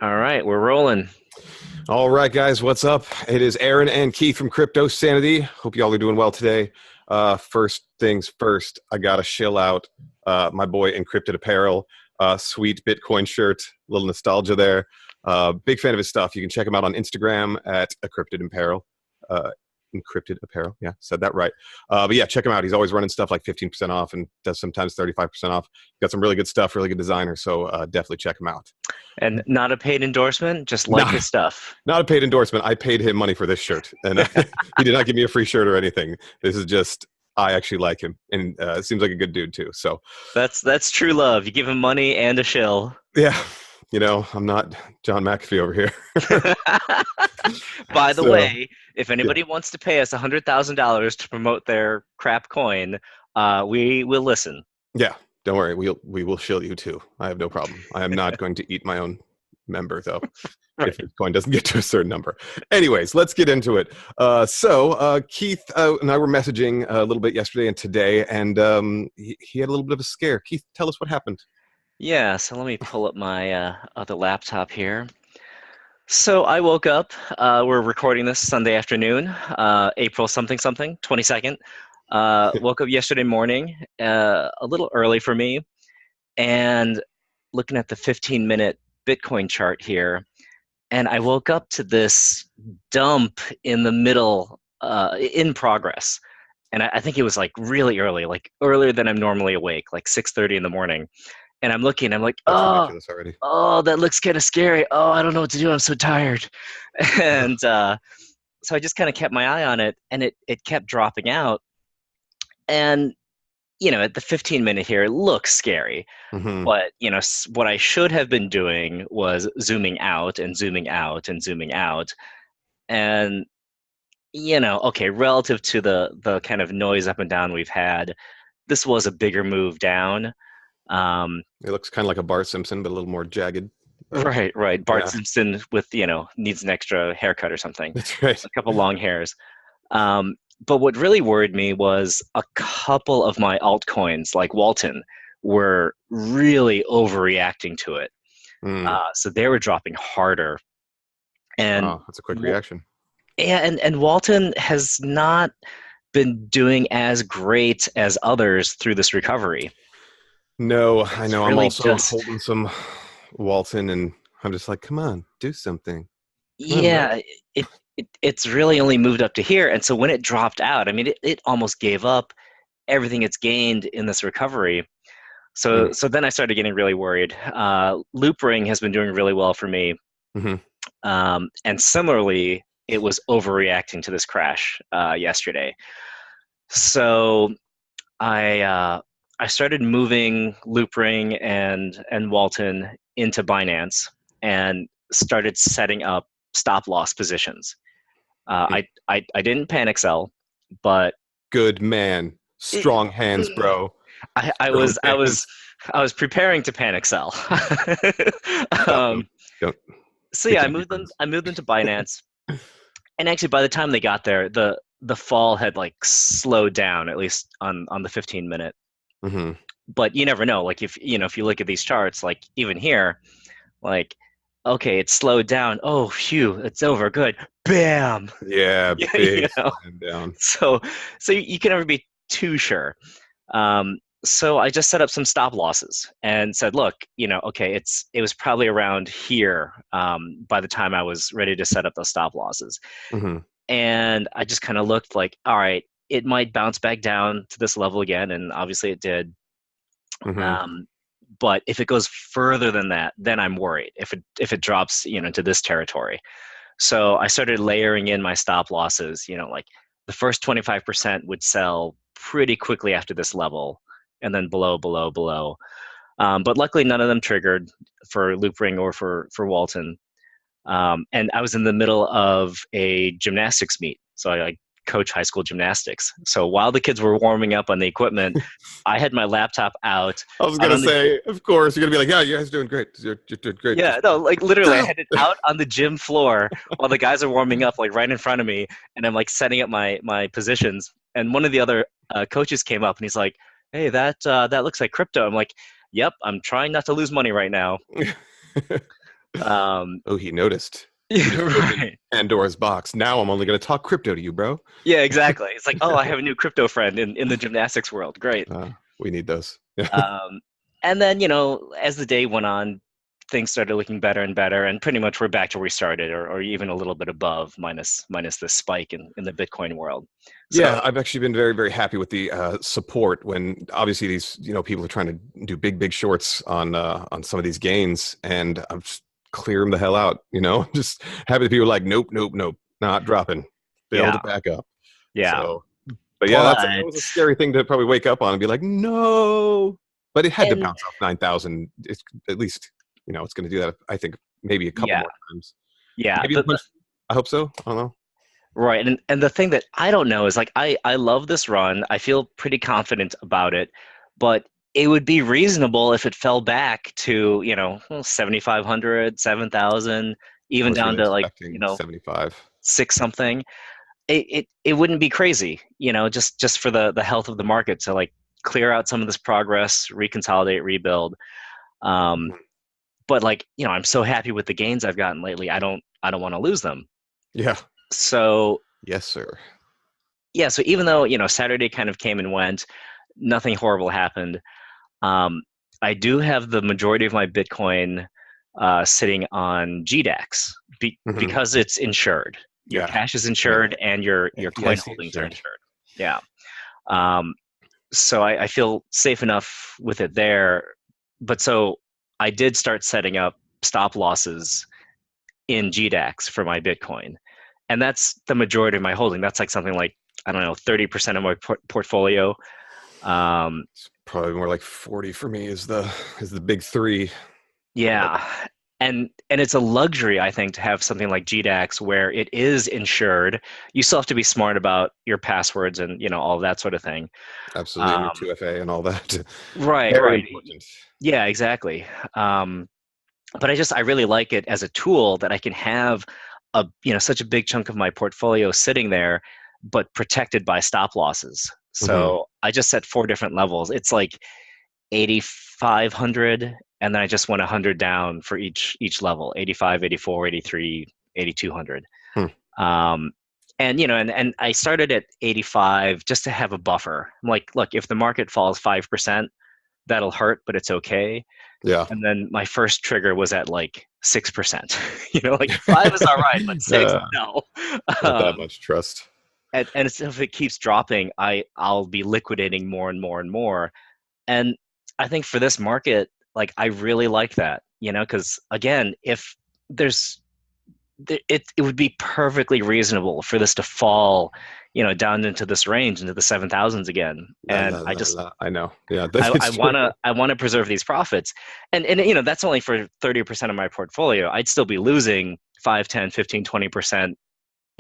All right, we're rolling. All right, guys, what's up? It is Aaron and Keith from Crypto Sanity. Hope you all are doing well today. First things first, I gotta shill out my boy Encrypted Apparel, sweet Bitcoin shirt, a little nostalgia there. Big fan of his stuff. You can check him out on Instagram at Encrypted Apparel. Uh, Encrypted Apparel, yeah, said that right. But yeah, check him out. He's always running stuff like 15% off and does sometimes 35% off. Got some really good stuff, really good designers, so definitely check him out. And not a paid endorsement, just like Not his stuff. Not a paid endorsement. I paid him money for this shirt, and he did not give me a free shirt or anything. This is just I actually like him, and seems like a good dude too. So That's true love. You give him money and a shill. yeah, I'm not John McAfee over here. By the So way, if yeah, anybody wants to pay us $100,000 to promote their crap coin, we will listen. yeah. Don't worry, we will shill you too. I have no problem. I am not going to eat my own member though. If Right. Bitcoin doesn't get to a certain number. Anyways, let's get into it. Keith and I were messaging a little bit yesterday and today, and he had a little bit of a scare. Keith, tell us what happened. Yeah, so let me pull up my other laptop here. So I woke up. We're recording this Sunday afternoon, April something something, 22nd. Woke up yesterday morning, a little early for me, and looking at the 15-minute Bitcoin chart here, and I woke up to this dump in the middle, in progress. And I think it was like really early, like earlier than I'm normally awake, like 6:30 in the morning. And I'm looking, I'm like, That's ridiculous already. oh, that looks kind of scary. Oh, I don't know what to do. I'm so tired. And so I just kind of kept my eye on it, and it kept dropping out. And at the 15-minute here, it looks scary. Hmm. But what I should have been doing was zooming out and zooming out and zooming out. And okay, relative to the kind of noise up and down we've had, this was a bigger move down. Um, It looks kind of like a Bart Simpson, but a little more jagged. But right, right. Bart yeah, Simpson with needs an extra haircut or something, that's right. a couple long hairs. Um, but what really worried me was a couple of my altcoins, like Walton, were really overreacting to it. Mm. So they were dropping harder. And Wow, that's a quick reaction. and Walton has not been doing as great as others through this recovery. No, I It's know. I'm really also just, holding some Walton, and I'm just like, come on, do something. Come on, bro. yeah, it's really only moved up to here. And so when it dropped out, I mean, it almost gave up everything it's gained in this recovery. Mm. So then I started getting really worried. Loop Ring has been doing really well for me. Hmm. And similarly, it was overreacting to this crash yesterday. So I started moving Loopring and Walton into Binance and started setting up stop loss positions. I didn't panic sell, but Good man. it, Strong hands, bro. I Strong was I was hands. I was preparing to panic sell. Stop. um, Don't. so We yeah, can't be friends. I moved into Binance, and actually by the time they got there, the fall had like slowed down, at least on the 15-minute. Hmm. But you never know. Like if you look at these charts, like even here, like okay, it's slowed down. Oh, phew, it's over. Good. Bam. Yeah, Yeah, big slam down. So you can never be too sure. So I just set up some stop losses and said, look, okay, it was probably around here by the time I was ready to set up those stop losses. Hmm. And I just kind of looked like, all right, it might bounce back down to this level again, and obviously it did. Hmm. Um, but if it goes further than that, then I'm worried. If it drops, into this territory. So I started layering in my stop losses. Like the first 25% would sell pretty quickly after this level, and then below, below, below. But luckily, none of them triggered for Loopring or for Walton. And I was in the middle of a gymnastics meet, so I coach high school gymnastics. So while the kids were warming up on the equipment, I had my laptop out I was out gonna on the say, of course, you're gonna be like, yeah, you guys doing great. You're doing great. yeah, Just no, like literally, I go. had it out on the gym floor while the guys are warming up, like right in front of me, and I'm like setting up my positions. And one of the other coaches came up and he's like, "Hey, that looks like crypto." I'm like, "Yep, I'm trying not to lose money right now." Um, Oh, he noticed. He yeah, just opened right. Pandora's box. Now I'm only going to talk crypto to you, bro. Yeah, exactly. It's like, oh, I have a new crypto friend in the gymnastics world. Great. We need those. Yeah. Um, and then, as the day went on, things started looking better and better, and pretty much we're back to where we started, or even a little bit above, minus this spike in the Bitcoin world. Yeah, So I've actually been very, very happy with the support when obviously these, people are trying to do big, big shorts on some of these gains, and I'm just clear them the hell out. Just happy that people are like, nope, nope, nope, not dropping, build yeah, it back up. yeah. So, but yeah, that But was a scary thing to probably wake up on and be like, no. But it had to and bounce off 9,000. It's at least, it's going to do that. I think maybe a couple yeah, more times. yeah. Maybe the punch. I hope so. I don't know. Right. And the thing that I don't know is like I love this run. I feel pretty confident about it, but it would be reasonable if it fell back to, 7,500, 7,000, I even was down really to like, expecting 75. six something. It wouldn't be crazy, just for the health of the market to like clear out some of this progress, reconsolidate, rebuild. Um, Mhm. but like, I'm so happy with the gains I've gotten lately. I don't want to lose them. Yeah. So Yes, sir. yeah, so even though, Saturday kind of came and went, nothing horrible happened. Um, I do have the majority of my Bitcoin sitting on GDAX Hmm. because it's insured. Your Yeah. cash is Yeah. insured and your coin FDIC holdings are insured. insured. Yeah. Um, so I feel safe enough with it there. But so I did start setting up stop losses in GDAX for my Bitcoin. And that's the majority of my holding. That's like something like, I don't know, 30% of my portfolio. Um, It's probably more like 40 for me is the big three. But yeah. And it's a luxury, I think, to have something like GDAX where it is insured. You still have to be smart about your passwords and, all of that sort of thing. absolutely, and your Um, 2FA and all that. right, Very right. important. Yeah, exactly. But I really like it as a tool that I can have such a big chunk of my portfolio sitting there, but protected by stop losses. Hmm. So I just set four different levels. It's like 8,500, and then I just went 100 down for each level: 85, 84, 83, 8,200. Hmm. Um, and I started at 85 just to have a buffer. I'm like, look, if the market falls 5%, that'll hurt, but it's okay. Yeah. And then my first trigger was at like 6%. Like five is all right, but six, uh, no. not that Um, much trust. and if it keeps dropping, I'll be liquidating more and more and more. And I think for this market, like I really like that, because again, if there's it would be perfectly reasonable for this to fall, down into this range, into the 7,000s again. La, And la, I la, just la. I know. Yeah, I, that's I true. wanna I wanna preserve these profits, and that's only for 30% of my portfolio. I'd still be losing 5, 10, 15, 20%,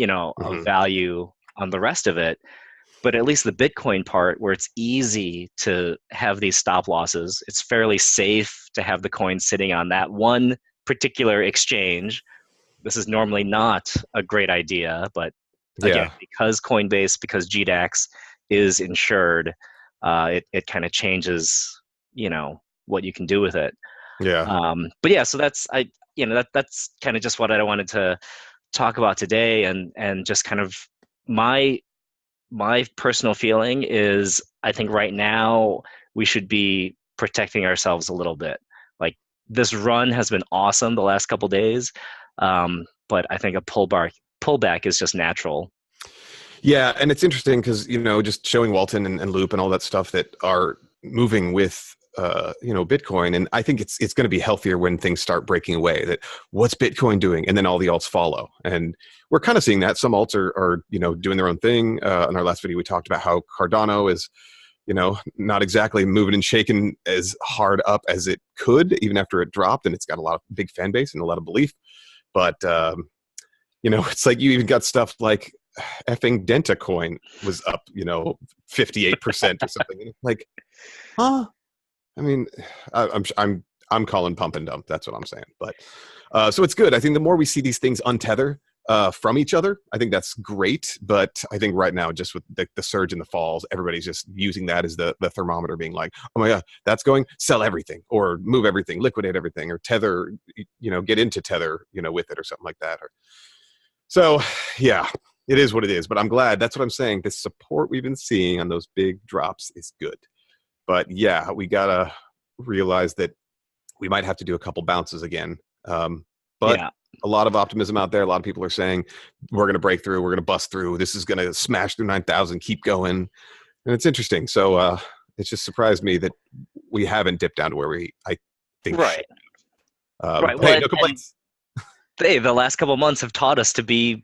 of Hmm. value on the rest of it. But at least the Bitcoin part, where it's easy to have these stop losses, it's fairly safe to have the coin sitting on that one particular exchange. This is normally not a great idea, but again, Yeah. because Coinbase, because GDAX is insured, it kind of changes, what you can do with it. Yeah. But yeah, so that's kind of just what I wanted to talk about today, and just kind of my personal feeling is I think right now we should be protecting ourselves a little bit. Like this run has been awesome the last couple days, but I think a pullback is just natural. Yeah, and it's interesting because just showing Walton and Loop and all that stuff that are moving with Bitcoin, and I think it's going to be healthier when things start breaking away. That what's Bitcoin doing, and then all the alts follow, and we're kind of seeing that. Some alts are doing their own thing. In our last video, we talked about how Cardano is not exactly moving and shaking as hard up as it could, even after it dropped, and it's got a lot of big fan base and a lot of belief, but. It's like you even got stuff like effing Dentacoin was up, 58% or something. And it's like, huh? I mean, I'm calling pump and dump. That's what I'm saying. But so it's good. I think the more we see these things untether, from each other. I think that's great, but I think right now, just with the surge in the falls, everybody's just using that as the thermometer, being like, oh my God, that's going, sell everything, or move everything, liquidate everything, or tether, get into tether, with it or something like that. So yeah, it is what it is, but I'm glad. That's what I'm saying. The support we've been seeing on those big drops is good. But yeah, we got to realize that we might have to do a couple bounces again. But Yeah. a lot of optimism out there. A lot of people are saying we're going to break through. We're going to bust through. This is going to smash through 9,000, keep going. And it's interesting. So it just surprised me that we haven't dipped down to where I think Right. Right. Hey, Well, no complaints. the last couple of months have taught us to be,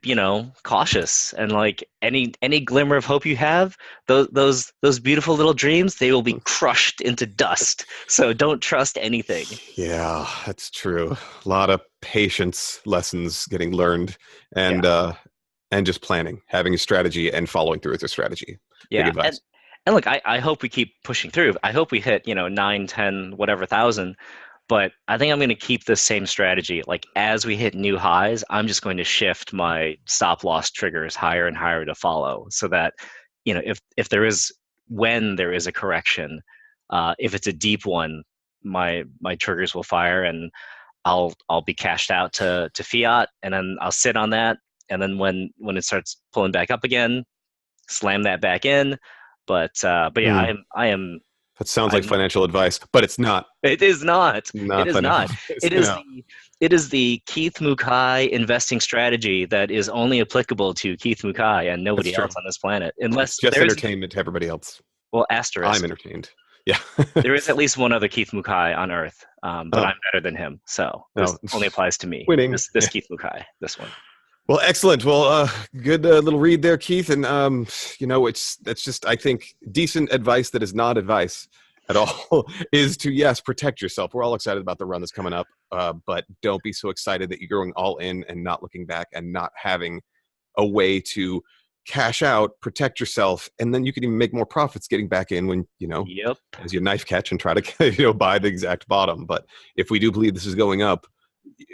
cautious, and like any glimmer of hope you have, those beautiful little dreams, they will be crushed into dust. So don't trust anything. Yeah, that's true. A lot of patience lessons getting learned, and Yeah. just planning, having a strategy, and following through with your strategy. Big Yeah. advice. And look, I hope we keep pushing through. I hope we hit, 9, 10, whatever thousand. But I think I'm going to keep the same strategy. Like as we hit new highs, I'm just going to shift my stop loss triggers higher and higher to follow, so that, if there is, when there is a correction, if it's a deep one, my triggers will fire, and I'll be cashed out to fiat, and then I'll sit on that, and then when it starts pulling back up again, slam that back in. But yeah, Hmm. I am That sounds like I'm financial advice, but it's not. it is not. It Not is financial not. advice. It is No, the Keith Mukai investing strategy that is only applicable to Keith Mukai and that's nobody true. else on this planet. It's Unless just there is, entertainment to everybody else. well, I'm asterisk. entertained. Yeah. There is at least one other Keith Mukai on Earth, but Oh, I'm better than him. So no. this only applies to me. Winning. This Keith Mukai, this one. Well, excellent. Well, good little read there, Keith. And that's just, I think, decent advice that is not advice at all is to, yes, protect yourself. We're all excited about the run that's coming up, but don't be so excited that you're going all in and not looking back and not having a way to cash out, protect yourself, and then you can even make more profits getting back in when, Yep. as you knife catch and try to, buy the exact bottom. But if we do believe this is going up,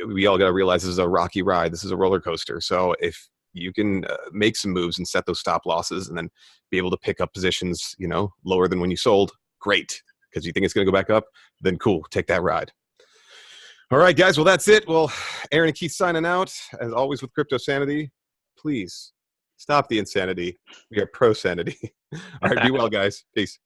we all got to realize this is a rocky ride. This is a roller coaster. So if you can make some moves and set those stop losses and then be able to pick up positions, lower than when you sold, great. Because you think it's going to go back up, then cool, take that ride. All right, guys. Well, that's it. Well, Aaron and Keith signing out. As always with Crypto Sanity, please stop the insanity. We are pro sanity. All right, be well, guys. Peace.